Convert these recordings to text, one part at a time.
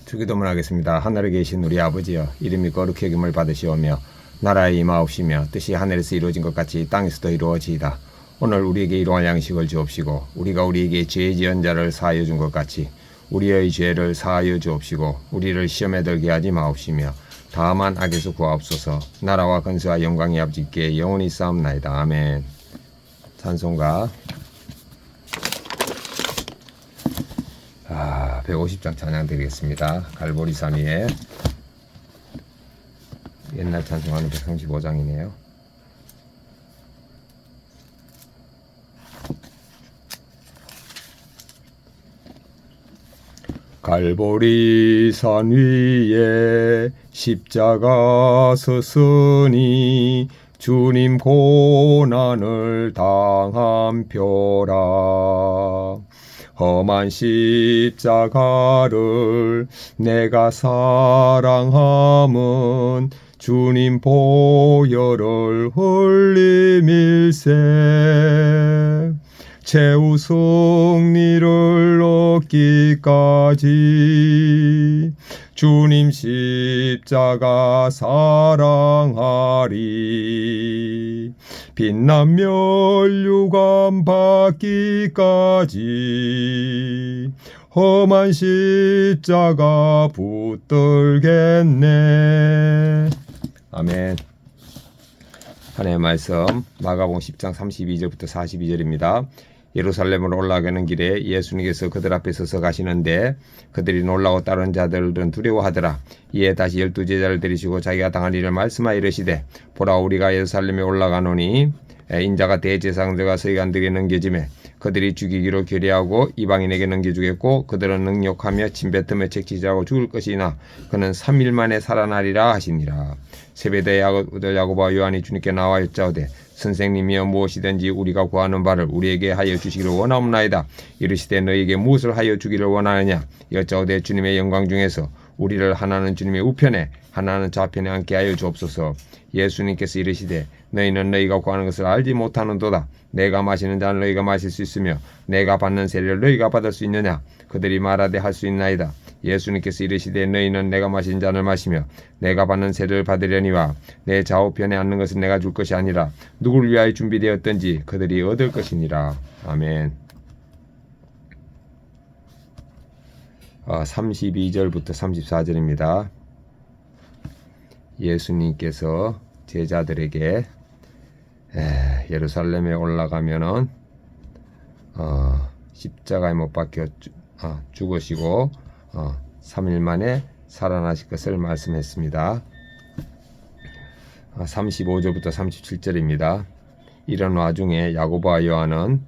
주기도문 하겠습니다. 하늘에 계신 우리 아버지여, 이름이 거룩히 여김을 받으시오며 나라의 임하옵시며 뜻이 하늘에서 이루어진 것 같이 땅에서도 이루어지이다. 오늘 우리에게 일용할 양식을 주옵시고 우리가 우리에게 죄 지은 자를 사하여 준 것 같이 우리의 죄를 사하여 주옵시고 우리를 시험에 들게 하지 마옵시며 다만 악에서 구하옵소서. 나라와 권세와 영광이 아버지께 영원히 싸움나이다. 아멘. 찬송가 150장 찬양 드리겠습니다. 갈보리 산 위에 옛날 찬송가는 135장이네요. 갈보리 산 위에 십자가 서서니 주님 고난을 당한 표라. 험한 십자가를 내가 사랑함은 주님 보혈을 흘림일세. 최후 승리를 얻기까지 주님 십자가 사랑하리. 빛난 면류관 받기까지 험한 십자가 붙들겠네. 아멘. 하나님의 말씀 마가복음 10장 32절부터 42절입니다. 예루살렘으로 올라가는 길에 예수님께서 그들 앞에 서서 가시는데 그들이 놀라고 따르는 자들은 두려워하더라. 이에 다시 12제자를 데리시고 자기가 당할 일을 말씀하여 이르시되 보라, 우리가 예루살렘에 올라가노니 인자가 대제사장들과 서기관들에게 넘겨지매 그들이 죽이기로 결의하고 이방인에게 넘겨주겠고 그들은 능욕하며 침뱉으며 책치자고 죽을 것이나 그는 3일 만에 살아나리라 하시니라. 세베대의 아들 야고보와 요한이 주님께 나와 여짜오되 선생님이여 무엇이든지 우리가 구하는 바를 우리에게 하여 주시기를 원하옵나이다. 이르시되 너희에게 무엇을 하여 주기를 원하느냐. 여짜오되 주님의 영광 중에서 우리를 하나는 주님의 우편에 하나는 좌편에 앉게 하여 주옵소서. 예수님께서 이르시되 너희는 너희가 구하는 것을 알지 못하는도다. 내가 마시는 잔을 너희가 마실 수 있으며 내가 받는 세례를 너희가 받을 수 있느냐. 그들이 말하되 할 수 있나이다. 예수님께서 이르시되 너희는 내가 마신 잔을 마시며 내가 받는 세례를 받으려니와 내 좌우편에 앉는 것은 내가 줄 것이 아니라 누구를 위하여 준비되었든지 그들이 얻을 것이니라. 아멘. 32절부터 34절입니다. 예수님께서 제자들에게 예루살렘에 올라가면은 십자가에 못 박혀 죽으시고 3일 만에 살아나실 것을 말씀했습니다. 35절부터 37절입니다. 이런 와중에 야고보와 요한은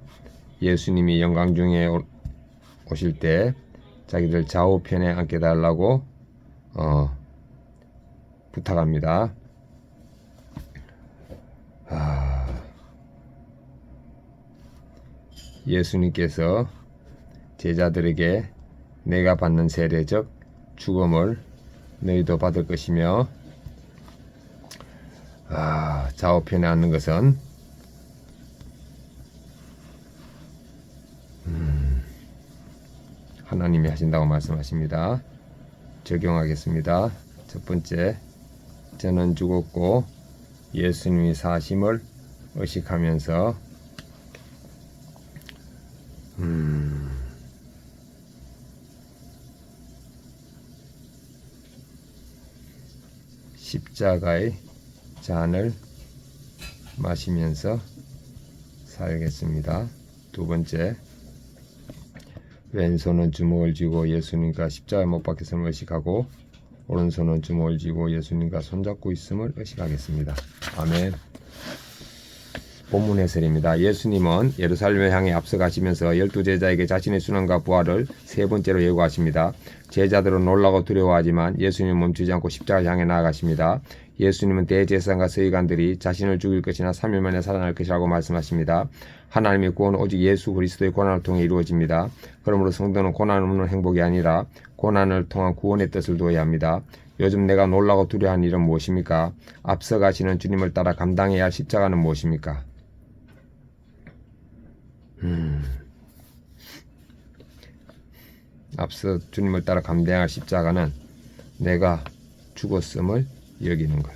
예수님이 영광 중에 오실 때 자기들 좌우편에 앉게 달라고 부탁합니다. 예수님께서 제자들에게 내가 받는 세례 즉 죽음을 너희도 받을 것이며 좌우편에 앉는 것은 하나님이 하신다고 말씀하십니다. 적용하겠습니다. 첫 번째, 저는 죽었고 예수님이 사심을 의식하면서 십자가의 잔을 마시면서 살겠습니다. 두 번째, 왼손은 주먹을 쥐고 예수님과 십자가에 못 박혔음을 의식하고 오른손은 주먹을 쥐고 예수님과 손잡고 있음을 의식하겠습니다. 아멘. 본문 해설입니다. 예수님은 예루살렘을 향해 앞서가시면서 12제자에게 자신의 순환과 부활을 세 번째로 예고하십니다. 제자들은 놀라고 두려워하지만 예수님은 멈추지 않고 십자가를 향해 나아가십니다. 예수님은 대제사장과 서기관들이 자신을 죽일 것이나 3일 만에 살아날 것이라고 말씀하십니다. 하나님의 구원은 오직 예수 그리스도의 고난을 통해 이루어집니다. 그러므로 성도는 고난 없는 행복이 아니라 고난을 통한 구원의 뜻을 두어야 합니다. 요즘 내가 놀라고 두려워하는 일은 무엇입니까? 앞서가시는 주님을 따라 감당해야 할 십자가는 무엇입니까? 앞서 주님을 따라 감당할 십자가는 내가 죽었음을 여기는 것.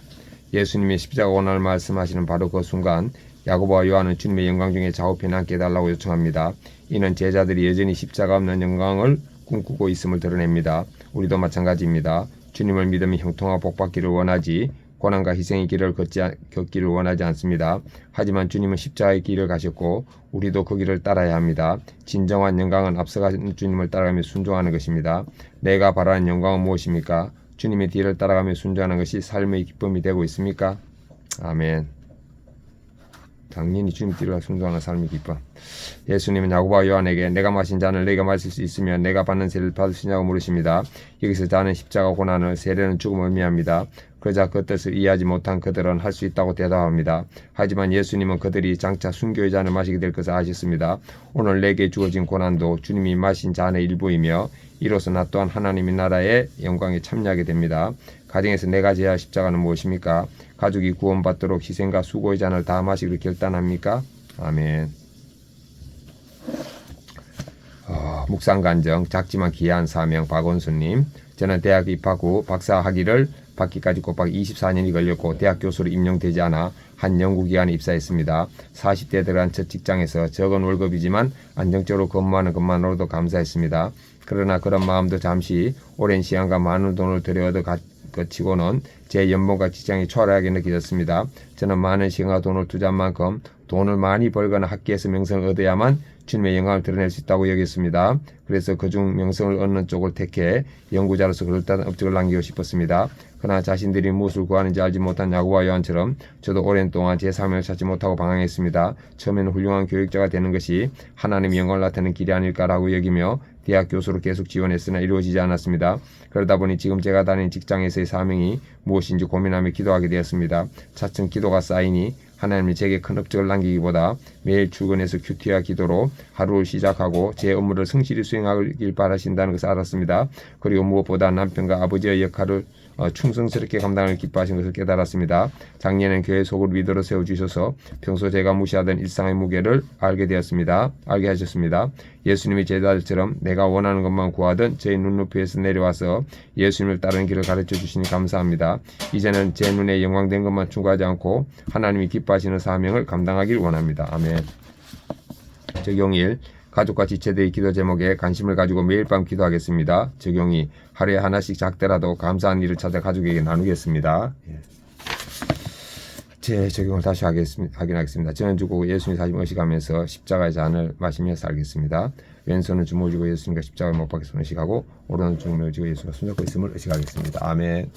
예수님의 십자가 고난을 말씀하시는 바로 그 순간 야고보와 요한은 주님의 영광 중에 좌우편에 앉게 해달라고 요청합니다. 이는 제자들이 여전히 십자가 없는 영광을 꿈꾸고 있음을 드러냅니다. 우리도 마찬가지입니다. 주님을 믿으면 형통하고 복받기를 원하지 고난과 희생의 길을 걷기를 원하지 않습니다. 하지만 주님은 십자가의 길을 가셨고 우리도 그 길을 따라야 합니다. 진정한 영광은 앞서가는 주님을 따라가며 순종하는 것입니다. 내가 바라는 영광은 무엇입니까? 주님의 뒤를 따라가며 순종하는 것이 삶의 기쁨이 되고 있습니까? 아멘. 당연히 주님 뒤를 순종하는 삶이 기쁨. 예수님은 야고보와 요한에게 내가 마신 잔을 너희가 마실 수 있으면 내가 받는 세를 받을 수 있냐고 물으십니다. 여기서 잔은 십자가 고난을, 세례는 죽음을 의미합니다. 그러자 그 뜻을 이해하지 못한 그들은 할 수 있다고 대답합니다. 하지만 예수님은 그들이 장차 순교의 잔을 마시게 될 것을 아셨습니다. 오늘 내게 주어진 고난도 주님이 마신 잔의 일부이며 이로써 나 또한 하나님의 나라의 영광에 참여하게 됩니다. 가정에서 내가 져야 할 십자가는 무엇입니까? 가족이 구원받도록 희생과 수고의 잔을 다 마시기로 결단합니까? 아멘. 묵상간정 작지만 귀한 사명 박원수님. 저는 대학 입학 후 박사 학위를 받기까지 꼬박 24년이 걸렸고 대학 교수로 임용되지 않아 한 연구기관에 입사했습니다. 40대에 들어간 첫 직장에서 적은 월급이지만 안정적으로 근무하는 것만으로도 감사했습니다. 그러나 그런 마음도 잠시 오랜 시간과 많은 돈을 들여 얻어 것치고는 제 연봉과 직장이 초라하게 느껴졌습니다. 저는 많은 시간과 돈을 투자한 만큼 돈을 많이 벌거나 학계에서 명성을 얻어야만 주님의 영광을 드러낼 수 있다고 여겼습니다. 그래서 그중 명성을 얻는 쪽을 택해 연구자로서 그럴듯한 업적을 남기고 싶었습니다. 그러나 자신들이 무엇을 구하는지 알지 못한 야고보와 요한처럼 저도 오랜 동안 제 사명을 찾지 못하고 방황했습니다. 처음에는 훌륭한 교육자가 되는 것이 하나님의 영광을 나타내는 길이 아닐까라고 여기며 대학 교수로 계속 지원했으나 이루어지지 않았습니다. 그러다 보니 지금 제가 다니는 직장에서의 사명이 무엇인지 고민하며 기도하게 되었습니다. 차츰 기도가 쌓이니 하나님이 제게 큰 업적을 남기기보다 매일 출근해서 큐티와 기도로 하루를 시작하고 제 업무를 성실히 수행하길 바라신다는 것을 알았습니다. 그리고 무엇보다 남편과 아버지의 역할을 충성스럽게 감당을 기뻐하신 것을 깨달았습니다. 작년엔 교회 속을 리더로 세워주셔서 평소 제가 무시하던 일상의 무게를 알게 하셨습니다. 예수님의 제자들처럼 내가 원하는 것만 구하던 저희 눈높이에서 내려와서 예수님을 따르는 길을 가르쳐 주시니 감사합니다. 이제는 제 눈에 영광된 것만 추구하지 않고 하나님이 기뻐하시는 사명을 감당하길 원합니다. 아멘. 적용 1. 가족과 지체들의 기도 제목에 관심을 가지고 매일 밤 기도하겠습니다. 적용 2. 하루에 하나씩 작더라도 감사한 일을 찾아 가족에게 나누겠습니다. 제 적용을 다시 확인하겠습니다. 저는 죽고 예수님 사심 의식하면서 십자가의 잔을 마시며 살겠습니다. 왼손은 주먹을 쥐고 예수님과 십자가에 못 박혀 손을 의식하고 오른손은 주먹을 쥐고 예수님과 손잡고 있음을 의식하겠습니다. 아멘.